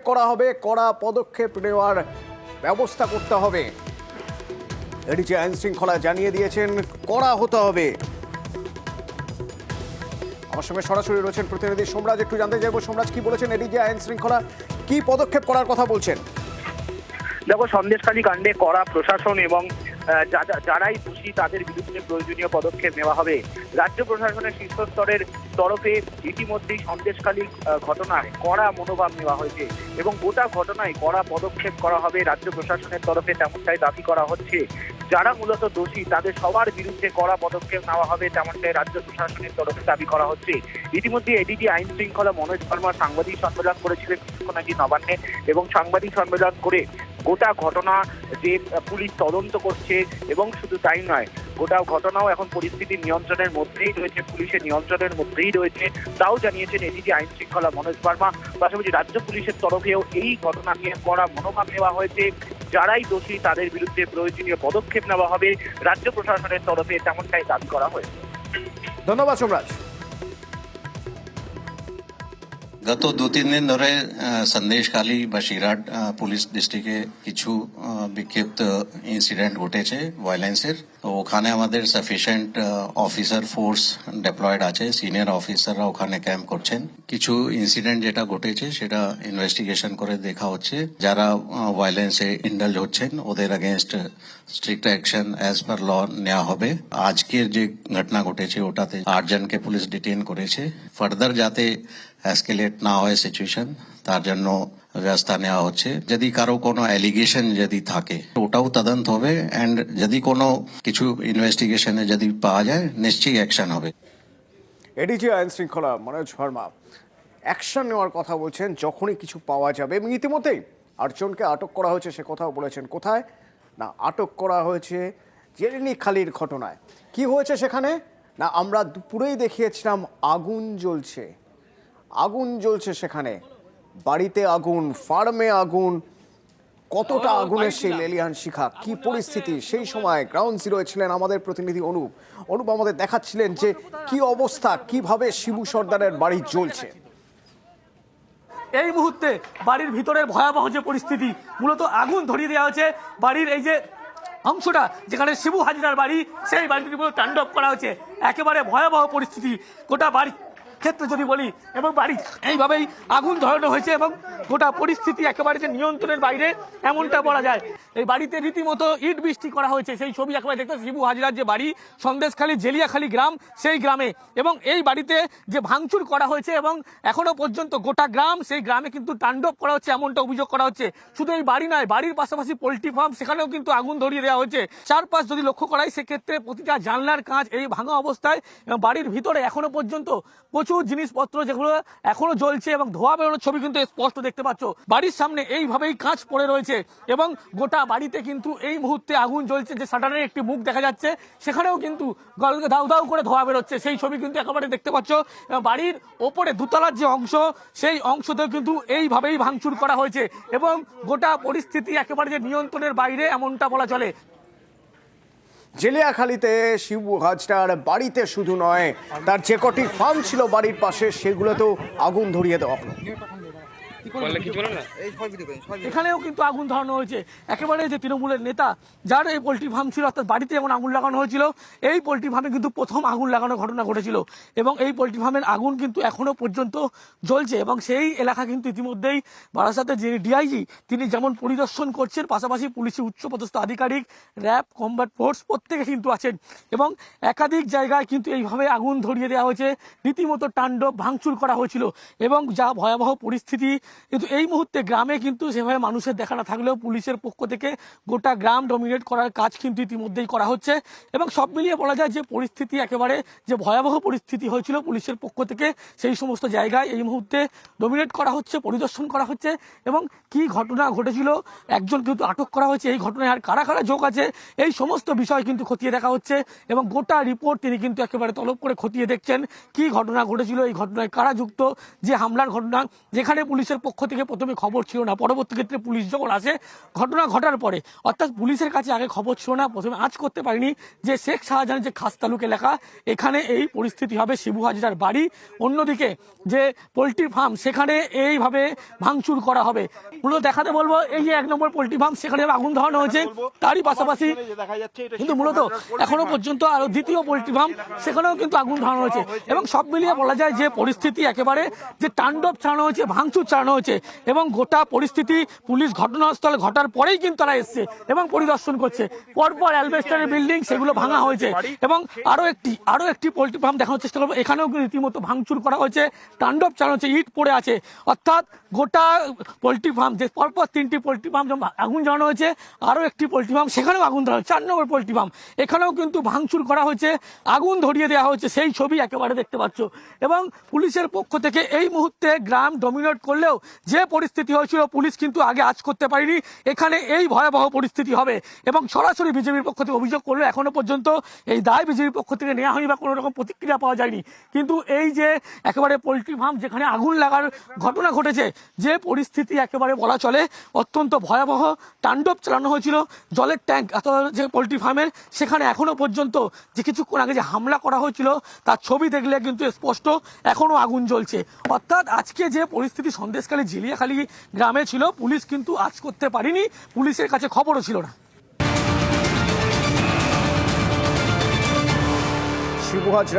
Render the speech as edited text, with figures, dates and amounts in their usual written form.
করা হবে, কড়া পদক্ষেপ নেওয়ার ব্যবস্থা করতে হবে। এডিজি আইন শৃঙ্খলা জানিয়ে দিয়েছেন কড়া হতে হবে। আমার সঙ্গে সরাসরি রয়েছেন প্রতিনিধি সোমরাজ। একটু জানতে চাইবো, সোমরাজ কি বলেছেন এডিজি আইন শৃঙ্খলা, কি পদক্ষেপ করার কথা বলছেন? দেখো, সন্দেশখালী কাণ্ডে কড়া প্রশাসন এবং যারাই দোষী তাদের বিরুদ্ধে প্রয়োজনীয় পদক্ষেপ নেওয়া হবে। রাজ্য প্রশাসনের শীর্ষস্তরের তরফে ইতিমধ্যেই সন্দেশখালী ঘটনায় কড়া মনোভাব নেওয়া হয়েছে এবং গোটা ঘটনায় কড়া পদক্ষেপ করা হবে রাজ্য প্রশাসনের তরফে, তেমনটাই দাবি করা হচ্ছে। যারা মূলত দোষী তাদের সবার বিরুদ্ধে কড়া পদক্ষেপ নেওয়া হবে, তেমনটাই রাজ্য প্রশাসনের তরফে দাবি করা হচ্ছে। ইতিমধ্যে এডিজি আইন শৃঙ্খলা মনোজ ভার্মা সাংবাদিক সম্মেলন করেছিলেন কিছুক্ষণ আগে নবান্নে এবং সাংবাদিক সম্মেলন করে গোটা ঘটনা যে পুলিশ তদন্ত করছে এবং শুধু তাই নয়, গোটা ঘটনাও এখন পরিস্থিতির নিয়ন্ত্রণের মধ্যেই রয়েছে, পুলিশের নিয়ন্ত্রণের মধ্যেই রয়েছে, তাও জানিয়েছেন এডিজি আইন শৃঙ্খলা মনোজ ভার্মা। পাশাপাশি রাজ্য পুলিশের তরফেও এই ঘটনা নিয়ে কড়া মনোভাব নেওয়া হয়েছে। যারাই দোষী তাদের বিরুদ্ধে প্রয়োজনীয় পদক্ষেপ নেওয়া হবে রাজ্য প্রশাসনের তরফে, তেমনটাই দাবি করা হয়েছে। ধন্যবাদ সোমরাজ। গত 2-3 দিন ধরে সন্দেশখালী বাসিরহাট পুলিশ ডিস্ট্রিক্টে কিছু বিক্ষিপ্ত ইনসিডেন্ট ঘটেছে ভায়োলেন্সের। তো ওখানে আমাদের সাফিসিয়েন্ট অফিসার ফোর্স ডেপ্লয়েড আছে, সিনিয়র অফিসাররা ওখানে ক্যাম্প করছেন। কিছু ইনসিডেন্ট যেটা ঘটেছে সেটা ইনভেস্টিগেশন করে দেখা হচ্ছে। যারা ভায়োলেন্সে ইন্ডালজ হচ্ছেন ওদের against strict action as per law নেওয়া হবে। আজকের যে ঘটনা ঘটেছে ওটাতে 8 জনকে পুলিশ ডিটেইন করেছে। ফার্দার যাতে এসকেলেট না হয় সিচুয়েশন, তার জন্য ব্যবস্থা নেওয়া হচ্ছে। যদি কারো কোনো অ্যালিগেশন যদি থাকে ওটাও তদন্ত হবে, এন্ড যদি কোনো কিছু ইনভেস্টিগেশনে যদি পাওয়া যায় নিশ্চয়ই অ্যাকশন হবে। এডিজি আইন শৃঙ্খলা মনোজ ভার্মা অ্যাকশন নেওয়ার কথা বলছেন যখনই কিছু পাওয়া যাবে, এবং ইতিমধ্যেই 8 জনকে আটক করা হয়েছে সে কথাও বলেছেন। কোথায় না, আটক করা হয়েছে জেরেনিখালীর ঘটনায়। কি হয়েছে সেখানে না, আমরা দুপুরেই দেখিয়েছিলাম আগুন জ্বলছে, আগুন জ্বলছে সেখানে, বাড়িতে আগুন, ফার্মে আগুন, কতটা আগুনের সেই লেলিহান শিখা, কি পরিস্থিতি। সেই সময় গ্রাউন্ড জিরোয় ছিলেন আমাদের প্রতিনিধি অনুপ আমাদের দেখাচ্ছিলেন যে কি অবস্থা, কিভাবে শিবু সর্দারের বাড়ি জ্বলছে। এই মুহূর্তে বাড়ির ভিতরের ভয়াবহ যে পরিস্থিতি, মূলত আগুন ধরিয়ে দেওয়া হয়েছে বাড়ির এই যে অংশটা যেখানে শিবু হাজরার বাড়ি, সেই বাড়িটির উপর তাণ্ডব করা হয়েছে। একেবারে ভয়াবহ পরিস্থিতি গোটা বাড়ি ক্ষেত্রে যদি বলি, এবং বাড়ি এইভাবেই আগুন ধরানো হয়েছে এবং গোটা পরিস্থিতি একেবারে যে নিয়ন্ত্রণের বাইরে এমনটা বলা যায়। এই বাড়িতে রীতিমতো ইট বৃষ্টি করা হয়েছে, সেই ছবি একেবারে দেখতে। শিবু হাজরার যে বাড়ি সন্দেশখালী জেলিয়াখালী গ্রাম, সেই গ্রামে, এবং এই বাড়িতে যে ভাঙচুর করা হয়েছে এবং এখনো পর্যন্ত গোটা গ্রাম, সেই গ্রামে কিন্তু তাণ্ডব করা হচ্ছে এমনটা অভিযোগ করা হচ্ছে। শুধু এই বাড়ি নয়, বাড়ির পাশাপাশি পোল্ট্রি ফার্ম, সেখানেও কিন্তু আগুন ধরিয়ে দেওয়া হয়েছে। চারপাশ যদি লক্ষ্য করা হয় সেক্ষেত্রে প্রতিটা জানলার কাঁচ এই ভাঙা অবস্থায়, এবং বাড়ির ভিতরে এখনো পর্যন্ত প্রচুর জিনিসপত্র যেগুলো এখনো জ্বলছে এবং ধোয়া বেরোনোর ছবি কিন্তু স্পষ্ট দেখতে পাচ্ছ। বাড়ির সামনে এইভাবেই কাঁচ পড়ে রয়েছে এবং গোটা বাড়িতে কিন্তু এই মুহূর্তে আগুন জ্বলছে। যে শাটারের একটি মুখ দেখা যাচ্ছে সেখানেও কিন্তু দাউ দাউ করে ধোয়া বেরোচ্ছে, সেই ছবি কিন্তু একেবারে দেখতে পাচ্ছ। বাড়ির ওপরে দোতলার যে অংশ, সেই অংশতেও কিন্তু এইভাবেই ভাঙচুর করা হয়েছে এবং গোটা পরিস্থিতি একেবারে যে নিয়ন্ত্রণের বাইরে এমনটা বলা চলে। জেলিয়াখালীতে শিবু হাজরার বাড়িতে শুধু নয়, তার যে কটি ফার্ম ছিল বাড়ির পাশে সেগুলোতেও আগুন ধরিয়ে দেওয়া হলো। এখানেও কিন্তু আগুন ধরানো হয়েছে। একেবারে যে তৃণমূলের নেতা যার এই পোল্ট্রি ফার্ম ছিল, অর্থাৎ বাড়িতে যেমন আগুন লাগানো হয়েছিল, এই পোল্ট্রি ফার্মে কিন্তু প্রথম আগুন লাগানোর ঘটনা ঘটেছিল এবং এই পোল্ট্রি ফার্মের আগুন কিন্তু এখনো পর্যন্ত জ্বলছে। এবং সেই এলাকা কিন্তু ইতিমধ্যেই বারাসাতের যে ডিআইজি তিনি যেমন পরিদর্শন করছেন, পাশাপাশি পুলিশের উচ্চপদস্থ আধিকারিক, র্যাব, কমব্যাট ফোর্স প্রত্যেকে কিন্তু আছেন এবং একাধিক জায়গায় কিন্তু এইভাবে আগুন ধরিয়ে দেওয়া হয়েছে। রীতিমতো তাণ্ডব ভাঙচুর করা হয়েছিল এবং যা ভয়াবহ পরিস্থিতি। কিন্তু এই মুহূর্তে গ্রামে কিন্তু সেভাবে মানুষের দেখা না থাকলেও পুলিশের পক্ষ থেকে গোটা গ্রাম ডমিনেট করার কাজ কিন্তু ইতিমধ্যেই করা হচ্ছে এবং সব মিলিয়ে বলা যায় যে পরিস্থিতি একেবারে যে ভয়াবহ পরিস্থিতি হয়েছিল পুলিশের পক্ষ থেকে, সেই সমস্ত জায়গায় এই মুহূর্তে ডমিনেট করা হচ্ছে, পরিদর্শন করা হচ্ছে এবং কি ঘটনা ঘটেছিল, একজন কিন্তু আটক করা হয়েছে, এই ঘটনায় আর কারা কারা যোগ আছে এই সমস্ত বিষয় কিন্তু খতিয়ে দেখা হচ্ছে এবং গোটা রিপোর্ট তিনি কিন্তু একেবারে তলব করে খতিয়ে দেখছেন কি ঘটনা ঘটেছিল, এই ঘটনায় কারা যুক্ত, যে হামলার ঘটনা যেখানে পুলিশের পুলিশের পক্ষ থেকে প্রথমে খবর ছিল না, পরবর্তী ক্ষেত্রে পুলিশ যখন আসে ঘটনা ঘটার পরে, অর্থাৎ পুলিশের কাছে আগে খবর ছিল না, প্রথমে আজ করতে পারিনি যে শেখ শাহজাহানের যে খাস তালুক এলাকা এখানে এই পরিস্থিতি হবে, শিবু হাজরার বাড়ি, অন্যদিকে যে পোলট্রি ফার্ম সেখানে এইভাবে ভাঙচুর করা হবে। মূলত দেখাতে বলবো এই যে 1 নম্বর পোলট্রি ফার্ম সেখানে আগুন ধরানো হয়েছে, তারই পাশাপাশি কিন্তু মূলত এখনো পর্যন্ত আরো দ্বিতীয় পোলট্রি ফার্ম সেখানেও কিন্তু আগুন ধরানো হয়েছে। এবং সব মিলিয়ে বলা যায় যে পরিস্থিতি একেবারে যে তাণ্ডব চালানো হয়েছে, ভাঙচুর চালানো হয়েছে, এবং গোটা পরিস্থিতি পুলিশ ঘটনাস্থলে ঘটার পরেই কিন্তু তারা এসছে এবং পরিদর্শন করছে। পরপর অ্যালবেস্টারের বিল্ডিং সেগুলো ভাঙা হয়েছে এবং আরো একটি পোলট্রি ফার্ম দেখানোর চেষ্টা করবো, এখানেও কিন্তু রীতিমতো ভাঙচুর করা হয়েছে, তাণ্ডব চালানো হচ্ছে, ইট পড়ে আছে। অর্থাৎ গোটা পোলট্রি ফার্ম যে পরপর 3টি পোলট্রি ফার্ম আগুন জ্বালানো হয়েছে, আরো একটি পোলট্রি ফার্ম সেখানেও আগুন ধরা হয়েছে, 4 নম্বর পোলট্রি ফার্ম এখানেও কিন্তু ভাঙচুর করা হয়েছে, আগুন ধরিয়ে দেওয়া হয়েছে, সেই ছবি একেবারে দেখতে পাচ্ছ। এবং পুলিশের পক্ষ থেকে এই মুহূর্তে গ্রাম ডমিনেট করলেও যে পরিস্থিতি হয়েছিল পুলিশ কিন্তু আগে আজ করতে পারেনি, এখানে এই ভয়াবহ পরিস্থিতি হবে। এবং সরাসরি বিজেপির পক্ষ থেকে অভিযোগ করলো, এখনো পর্যন্ত এই দায় বিজেপির পক্ষ থেকে নেওয়া হয়নি বা কোনো রকম প্রতিক্রিয়া পাওয়া যায়নি। কিন্তু এই যে একেবারে পোলট্রি ফার্ম যেখানে আগুন লাগার ঘটনা ঘটেছে, যে পরিস্থিতি একেবারে বলা চলে অত্যন্ত ভয়াবহ, তাণ্ডব চালানো হয়েছিল, জলের ট্যাঙ্ক যে পোলট্রি ফার্মের সেখানে এখনো পর্যন্ত যে কিছুক্ষণ আগে যে হামলা করা হয়েছিল তার ছবি দেখলে কিন্তু স্পষ্ট এখনো আগুন জ্বলছে। অর্থাৎ আজকে যে পরিস্থিতি সন্দেশখালী ঝিলিয়াখালী গ্রামে ছিল পুলিশ কিন্তু আজ করতে পারেনি, পুলিশের কাছে খবরও ছিল না। শিবু হাজরা